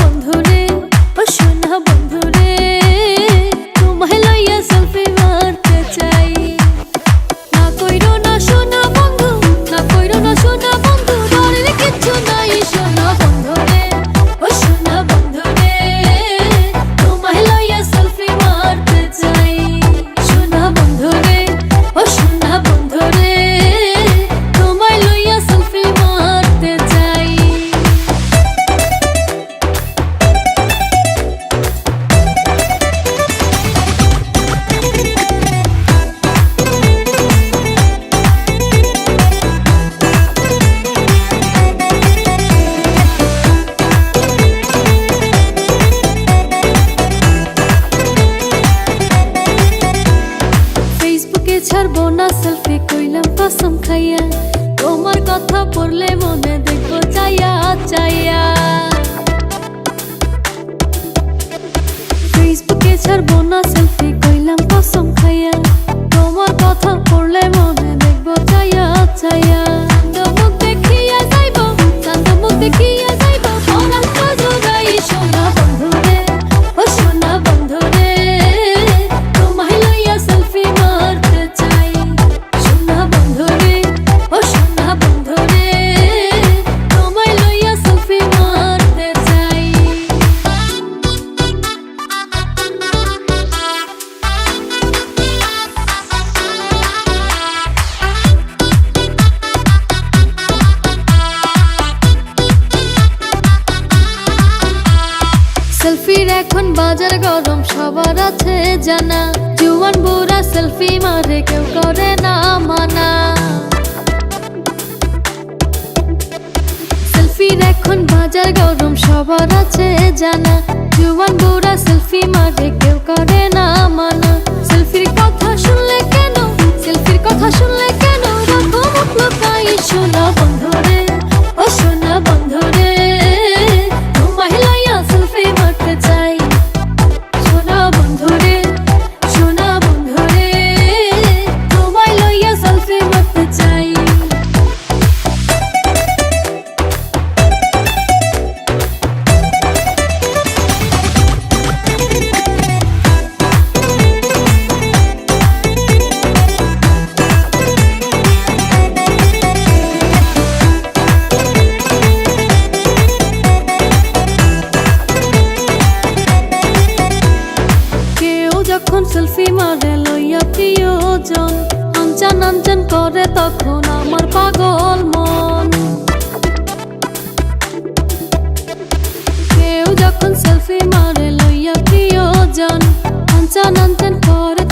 বন্ধুরে ও সোনা বন্ধুরে তোমায় লইয়া সেলফি মারতে চাই। না কইরো না সোনা বন্ধু, না কইরো না সোনা বন্ধু, ডরের কিচ্ছু নাই সোনা বন্ধুরে ও সোনা বন্ধুরে তোমায় লইয়া সেলফি মারতে চাই। সোনা বন্ধুরে ও সোনা বন্ধুরে তোমায় লইয়া সেলফি মারতে চাই। ফেসবুকে ছাড়বো না সেলফি কইলাম কসম খাইয়া, তোমার কথা পড়লে মনে দেখবো চাইয়া চাইয়া। ফেসবুকে ছাড়বো না সেলফি কইলাম কসম খাইয়া, তোমার কথা পড়লে মনে দেখবো চাইয়া চাইয়া। মুখ দেখিয়া যাইবো, চান্দ মুখ দেখিয়া যাইবো, পরাণ জোড়াই সোনা বন্ধুরে ও সোনা বন্ধুরে তোমায় লইয়া সেলফি মারতে চাই। সোনা বন্ধুরে ও সোনা বন্ধুরে তোমায় লইয়া সেলফি মারতে চাই। সেলফির এখন বাজার গরম সবার আছে জানা, জুয়ান বুড়া সেলফি মারে কেউ করে না মানা। সেলফির এখন বাজার গরম সবার আছে জানা, জুয়ান বুড়া সেলফি মারে কেউ করে না মানা। সেলফির কথা শুনলে কেন, সেলফির কথা শুনলে কেন রাখো মুখ লুকাই সোনা বন্ধুরে ও সোনা বন্ধুরে তোমায় লইয়া সেলফি মারতে চাই। সোনা বন্ধুরে সোনা বন্ধুরে তোমায় লইয়া সেলফি মারতে চাই। যখন সেলফি মারে লইয়া প্রিয়জন, আনচান আনচান করে তখন আমার পাগল মন। কেউ যখন সেলফি মারে লইয়া প্রিয়জন, আনচান আনচান করে